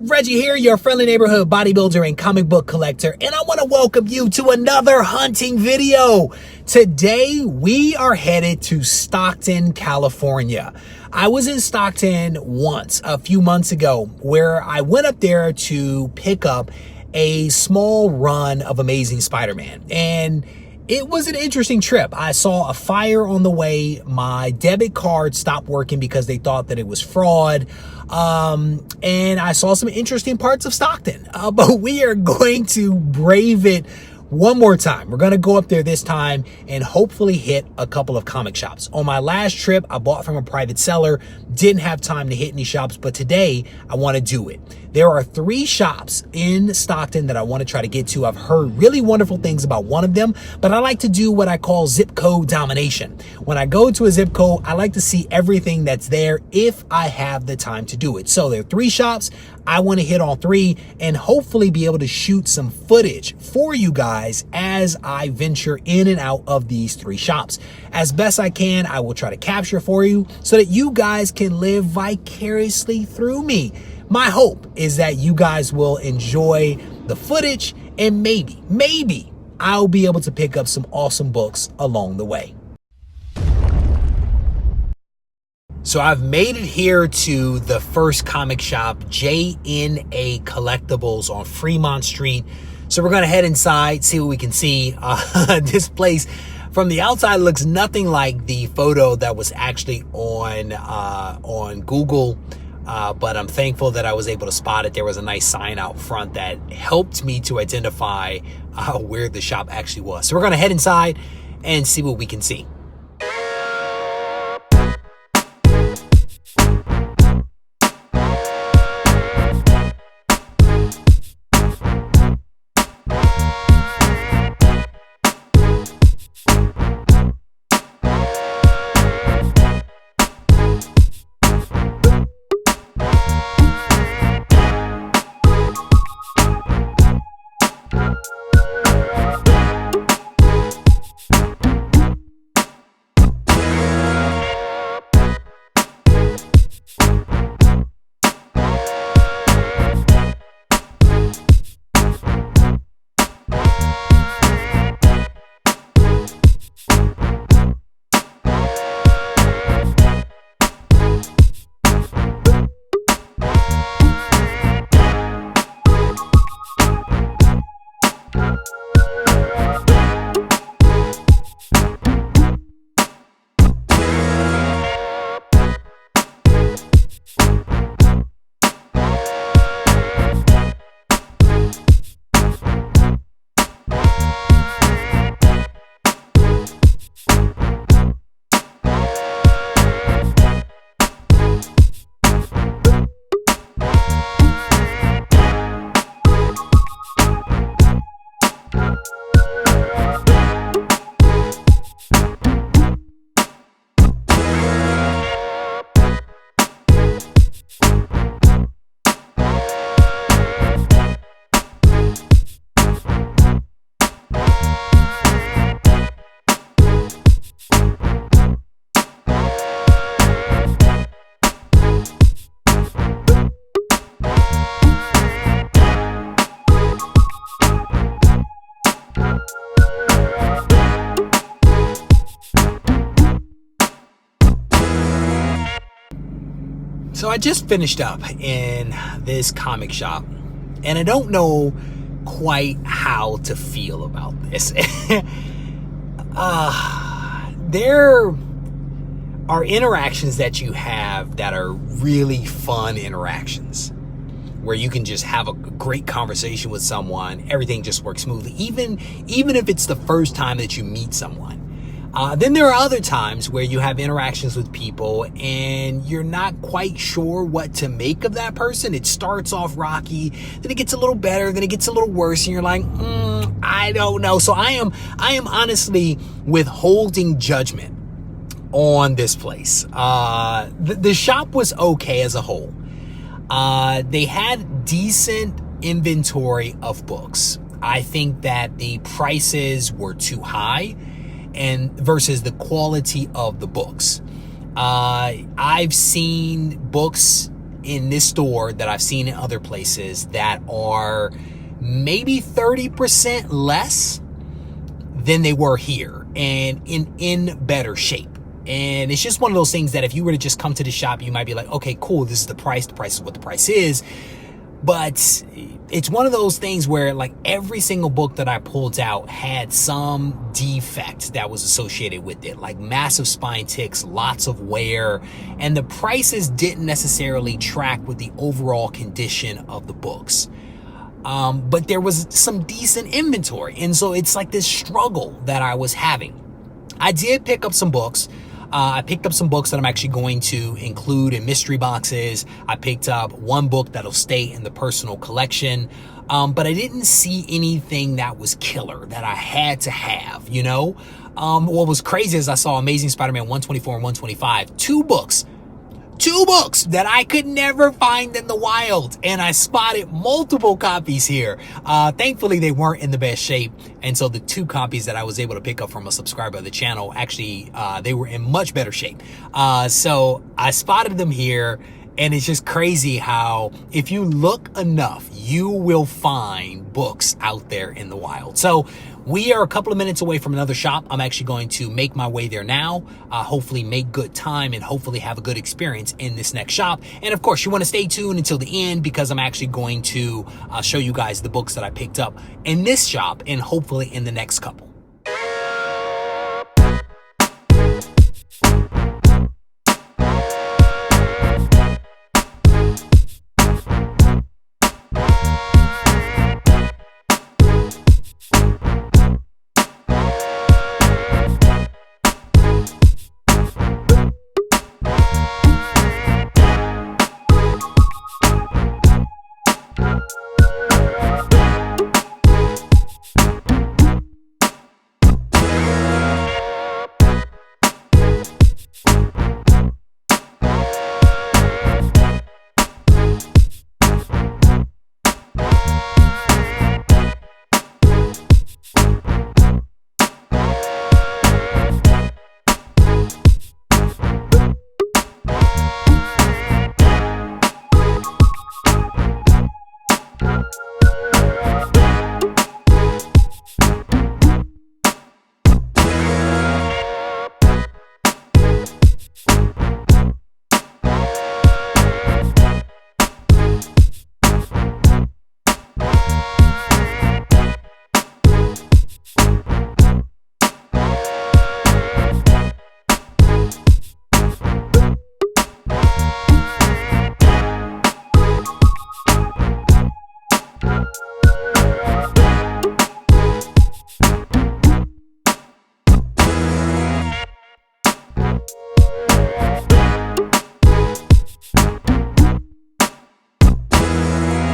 Reggie here, your friendly neighborhood bodybuilder and comic book collector, and I want to welcome you to another hunting video. Today, we are headed to Stockton, California. I was in Stockton once, a few months ago, where I went up there to pick up a small run of Amazing Spider-Man, and it was an interesting trip. I saw a fire on the way. My debit card stopped working because they thought that it was fraud. And I saw some interesting parts of Stockton. But we are going to brave it one more time. We're going to go up there this time and hopefully hit a couple of comic shops. On my last trip, I bought from a private seller. Didn't have time to hit any shops, but today I want to do it. There are 3 shops in Stockton that I want to try to get to. I've heard really wonderful things about one of them, but I like to do what I call zip code domination. When I go to a zip code, I like to see everything that's there if I have the time to do it. So there are 3 shops. I want to hit all 3 and hopefully be able to shoot some footage for you guys as I venture in and out of these 3 shops. As best I can, I will try to capture for you so that you guys can live vicariously through me. My hope is that you guys will enjoy the footage and maybe I'll be able to pick up some awesome books along the way. So I've made it here to the first comic shop, JNA Collectibles on Fremont Street. So we're going to head inside, see what we can see. This place from the outside looks nothing like the photo that was actually on Google. But I'm thankful that I was able to spot it. There was a nice sign out front that helped me to identify where the shop actually was. So we're going to head inside and see what we can see. So I just finished up in this comic shop, and I don't know quite how to feel about this. There are interactions that you have that are really fun interactions, where you can just have a great conversation with someone. Everything just works smoothly, even if it's the first time that you meet someone. Then there are other times where you have interactions with people and you're not quite sure what to make of that person. It starts off rocky, then it gets a little better, then it gets a little worse, and you're like, I don't know. So I am honestly withholding judgment on this place. The shop was okay as a whole. They had decent inventory of books. I think that the prices were too high and versus the quality of the books. I've seen books in this store that I've seen in other places that are maybe 30% less than they were here, and in better shape. And it's just one of those things that if you were to just come to the shop, you might be like, okay, cool, this is the price is what the price is. But it's one of those things where like every single book that I pulled out had some defect that was associated with it, like massive spine ticks, lots of wear, and the prices didn't necessarily track with the overall condition of the books. But there was some decent inventory, and so it's like this struggle that I was having. I did pick up some books. I picked up some books that I'm actually going to include in mystery boxes. I picked up one book that'll stay in the personal collection. But I didn't see anything that was killer that I had to have, you know? What was crazy is I saw Amazing Spider-Man 124 and 125, two books that I could never find in the wild, and I spotted multiple copies here. Thankfully they weren't in the best shape, and so the two copies that I was able to pick up from a subscriber of the channel, actually they were in much better shape. So I spotted them here, and it's just crazy how if you look enough, you will find books out there in the wild. So we are a couple of minutes away from another shop. I'm actually going to make my way there now, hopefully make good time and hopefully have a good experience in this next shop. And of course, you want to stay tuned until the end because I'm actually going to show you guys the books that I picked up in this shop and hopefully in the next couple.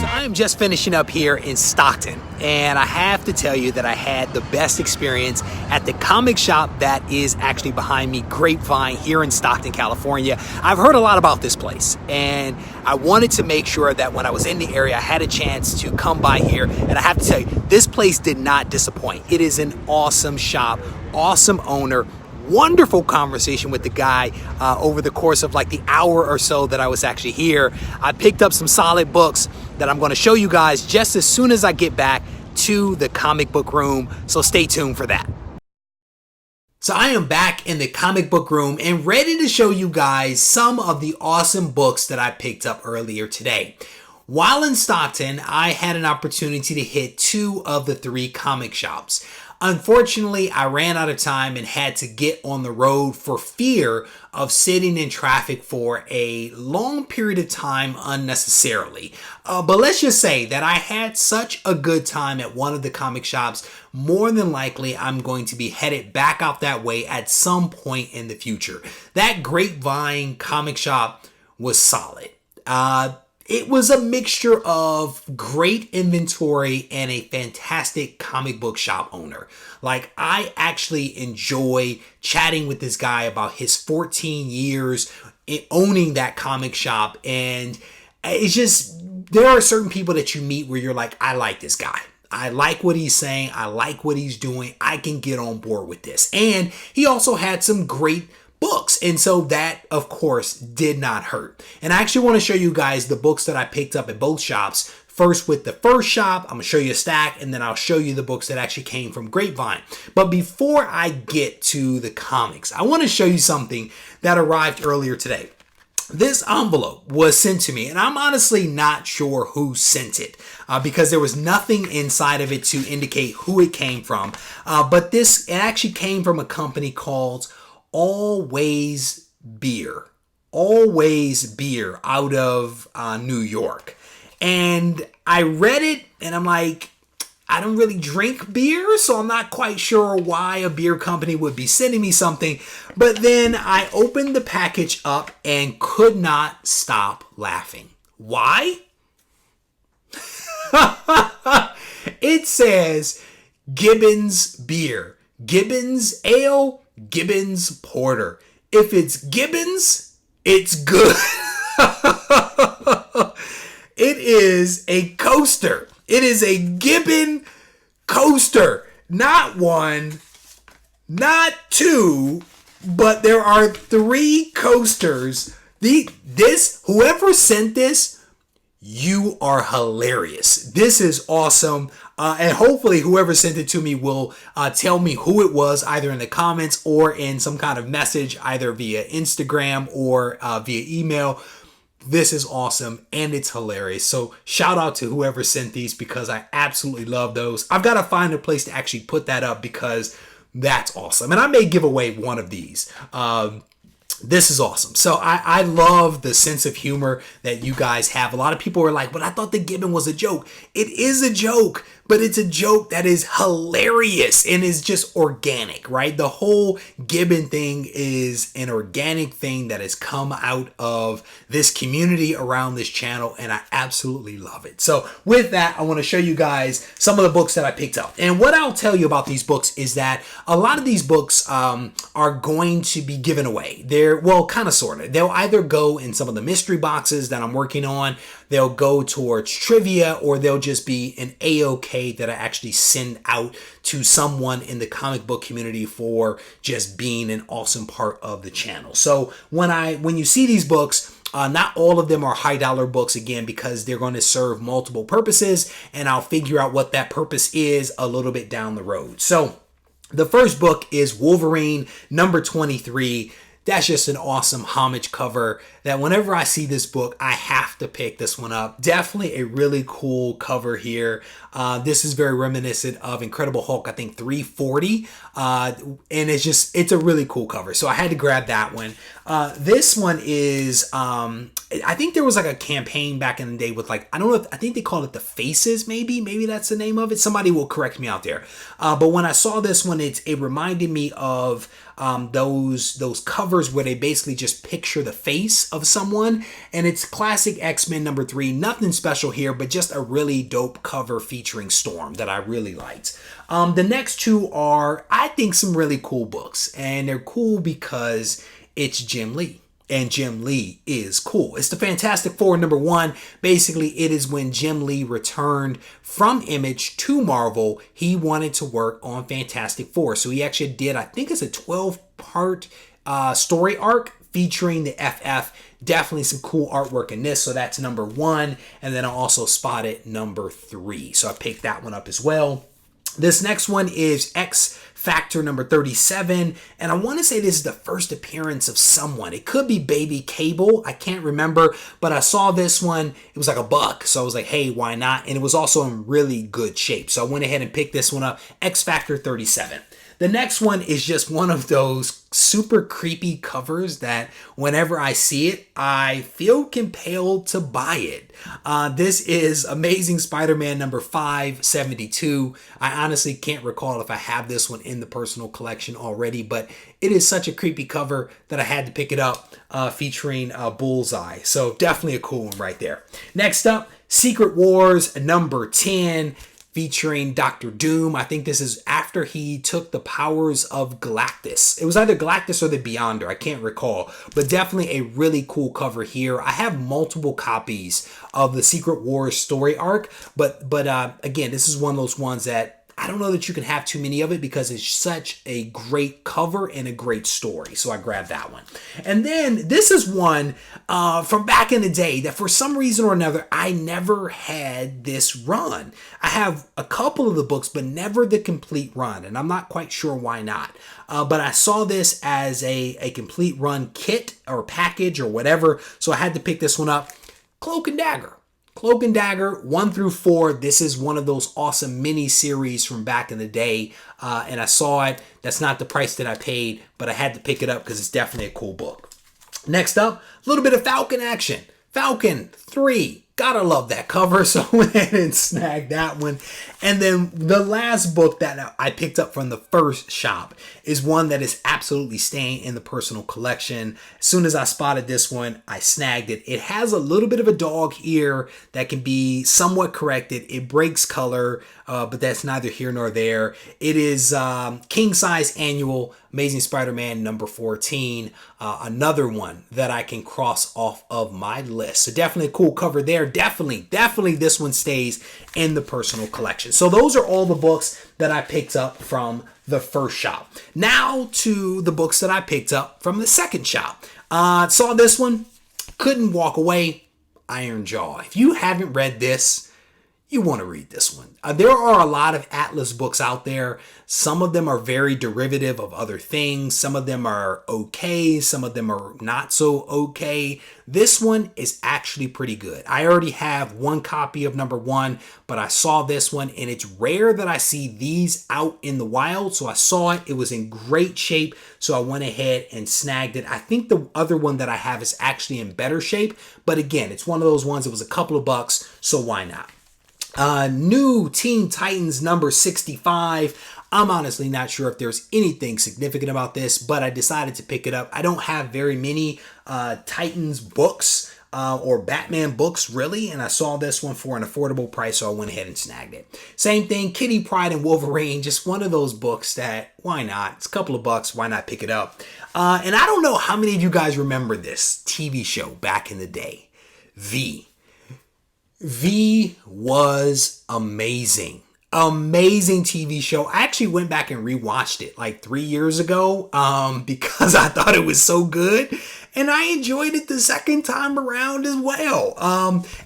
I'm just finishing up here in Stockton, and I have to tell you that I had the best experience at the comic shop that is actually behind me, Grapevine, here in Stockton, California. I've heard a lot about this place, and I wanted to make sure that when I was in the area, I had a chance to come by here, and I have to tell you, this place did not disappoint. It is an awesome shop, awesome owner, wonderful conversation with the guy over the course of like the hour or so that I was actually here. I picked up some solid books that I'm going to show you guys just as soon as I get back to the comic book room, so stay tuned for that. So I am back in the comic book room and ready to show you guys some of the awesome books that I picked up earlier today. While in Stockton, I had an opportunity to hit 2 of the 3 comic shops. Unfortunately, I ran out of time and had to get on the road for fear of sitting in traffic for a long period of time unnecessarily. But let's just say that I had such a good time at one of the comic shops, more than likely I'm going to be headed back out that way at some point in the future. That Grapevine comic shop was solid. It was a mixture of great inventory and a fantastic comic book shop owner. Like, I actually enjoy chatting with this guy about his 14 years owning that comic shop. And it's just, there are certain people that you meet where you're like, I like this guy. I like what he's saying. I like what he's doing. I can get on board with this. And he also had some great books. And so that, of course, did not hurt. And I actually want to show you guys the books that I picked up at both shops. First with the first shop, I'm going to show you a stack, and then I'll show you the books that actually came from Grapevine. But before I get to the comics, I want to show you something that arrived earlier today. This envelope was sent to me, and I'm honestly not sure who sent it because there was nothing inside of it to indicate who it came from. But it actually came from a company called Always Beer. Always Beer out of New York. And I read it and I'm like, I don't really drink beer, so I'm not quite sure why a beer company would be sending me something. But then I opened the package up and could not stop laughing. Why? It says Gibbons Beer, Gibbons Ale, Gibbons Porter. If it's Gibbons, it's good. It is a coaster. It is a Gibbon coaster. Not one, not two, but there are 3 coasters. Whoever sent this, you are hilarious. This is awesome. And hopefully whoever sent it to me will tell me who it was, either in the comments or in some kind of message, either via Instagram or via email. This is awesome and it's hilarious. So shout out to whoever sent these because I absolutely love those. I've got to find a place to actually put that up because that's awesome. And I may give away one of these. This is awesome. So I love the sense of humor that you guys have. A lot of people are like, but I thought the Gibbon was a joke. It is a joke, but it's a joke that is hilarious and is just organic, right? The whole Gibbon thing is an organic thing that has come out of this community around this channel, and I absolutely love it. So with that, I want to show you guys some of the books that I picked up. And what I'll tell you about these books is that a lot of these books are going to be given away. Well, kind of, sort of. They'll either go in some of the mystery boxes that I'm working on, they'll go towards trivia, or they'll just be an A-OK that I actually send out to someone in the comic book community for just being an awesome part of the channel. So when you see these books, not all of them are high dollar books, again, because they're going to serve multiple purposes, and I'll figure out what that purpose is a little bit down the road. So the first book is Wolverine number 23. That's just an awesome homage cover that whenever I see this book, I have to pick this one up. Definitely a really cool cover here. This is very reminiscent of Incredible Hulk, I think 340. And it's a really cool cover. So I had to grab that one. This one is, I think there was like a campaign back in the day with like, I don't know, I think they called it The Faces, maybe that's the name of it. Somebody will correct me out there. But when I saw this one, it reminded me of those covers where they basically just picture the face of someone, and it's classic X-Men number 3. Nothing special here, but just a really dope cover featuring Storm that I really liked. The next 2 are, I think, some really cool books, and they're cool because it's Jim Lee. And Jim Lee is cool. It's the Fantastic Four number 1. Basically, it is when Jim Lee returned from Image to Marvel. He wanted to work on Fantastic Four. So he actually did, I think it's a 12-part story arc featuring the FF. Definitely some cool artwork in this. So that's number 1. And then I also spotted number 3. So I picked that one up as well. This next one is X Factor number 37, and I want to say this is the first appearance of someone. It could be Baby Cable, I can't remember, but I saw this one. It was like $1, so I was like, hey, why not? And it was also in really good shape, so I went ahead and picked this one up. X Factor 37. The next one is just one of those super creepy covers that whenever I see it, I feel compelled to buy it. This is Amazing Spider-Man number 572. I honestly can't recall if I have this one in the personal collection already, but it is such a creepy cover that I had to pick it up, featuring Bullseye. So definitely a cool one right there. Next up, Secret Wars number 10. Featuring Dr. Doom. I think this is after he took the powers of Galactus. It was either Galactus or the Beyonder. I can't recall. But definitely a really cool cover here. I have multiple copies of the Secret Wars story arc. But again, this is one of those ones that I don't know that you can have too many of it because it's such a great cover and a great story. So I grabbed that one. And then this is one from back in the day that for some reason or another, I never had this run. I have a couple of the books, but never the complete run. And I'm not quite sure why not. But I saw this as a complete run kit or package or whatever. So I had to pick this one up. Cloak and Dagger. Cloak and Dagger 1 through 4. This is one of those awesome mini series from back in the day. And I saw it. That's not the price that I paid, but I had to pick it up because it's definitely a cool book. Next up, a little bit of Falcon action. Falcon 3. Gotta love that cover, so I went ahead and snagged that one. And then the last book that I picked up from the first shop is one that is absolutely staying in the personal collection. As soon as I spotted this one, I snagged it. It has a little bit of a dog ear that can be somewhat corrected. It breaks color, but that's neither here nor there. It is King Size Annual Amazing Spider-Man number 14. Another one that I can cross off of my list. So definitely a cool cover there. Definitely this one stays in the personal collection. So those are all the books that I picked up from the first shop. Now to the books that I picked up from the second shop. Saw this one, couldn't walk away. Iron Jaw. If you haven't read this, you want to read this one. There are a lot of Atlas books out there. Some of them are very derivative of other things. Some of them are okay. Some of them are not so okay. This one is actually pretty good. I already have one copy of number 1, but I saw this one, and it's rare that I see these out in the wild. So I saw it. It was in great shape. So I went ahead and snagged it. I think the other one that I have is actually in better shape. But again, it's one of those ones. It was a couple of bucks. So why not? New Teen Titans number 65. I'm honestly not sure if there's anything significant about this, but I decided to pick it up. I don't have very many Titans books or Batman books really, and I saw this one for an affordable price, so I went ahead and snagged it. Same thing, Kitty Pryde and Wolverine, just one of those books that, why not? It's a couple of bucks, why not pick it up? And I don't know how many of you guys remember this TV show back in the day, V. V was amazing. Amazing TV show. I actually went back and rewatched it like 3 years ago because I thought it was so good. And I enjoyed it the second time around as well.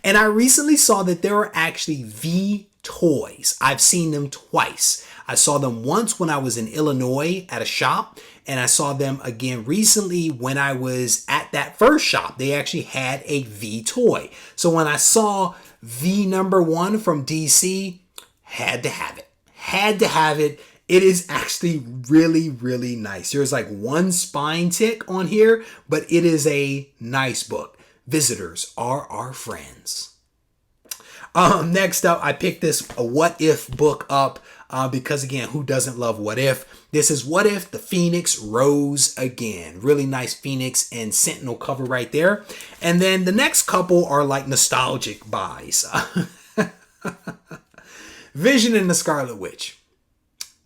And I recently saw that there are actually V toys. I've seen them twice. I saw them once when I was in Illinois at a shop, and I saw them again recently when I was at that first shop. They actually had a V toy. So when I saw V number 1 from DC, had to have it. Had to have it. It is actually really, really nice. There's like one spine tick on here, but it is a nice book. Visitors are our friends. Next up, I picked this a What If book up because, again, who doesn't love What If? This is What If the Phoenix Rose Again. Really nice Phoenix and Sentinel cover right there. And then the next couple are like nostalgic buys. Vision and the Scarlet Witch.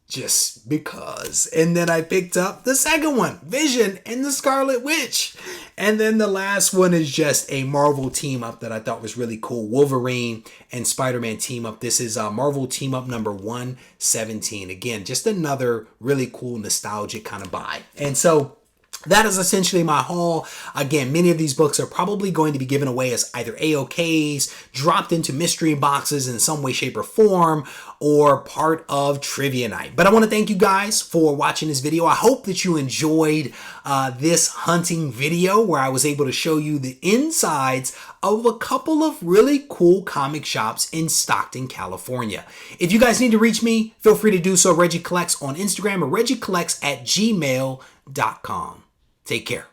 Just because. And then I picked up the second one, Vision and the Scarlet Witch. And then the last one is just a Marvel team up that I thought was really cool. Wolverine and Spider-Man team up. This is Marvel team up number 117. Again, just another really cool nostalgic kind of buy. And so that is essentially my haul. Again, many of these books are probably going to be given away as either AOKs, dropped into mystery boxes in some way, shape, or form, or part of Trivia Night. But I want to thank you guys for watching this video. I hope that you enjoyed this hunting video where I was able to show you the insides of a couple of really cool comic shops in Stockton, California. If you guys need to reach me, feel free to do so. Reggie Collects on Instagram or regiecollects@gmail.com. Take care.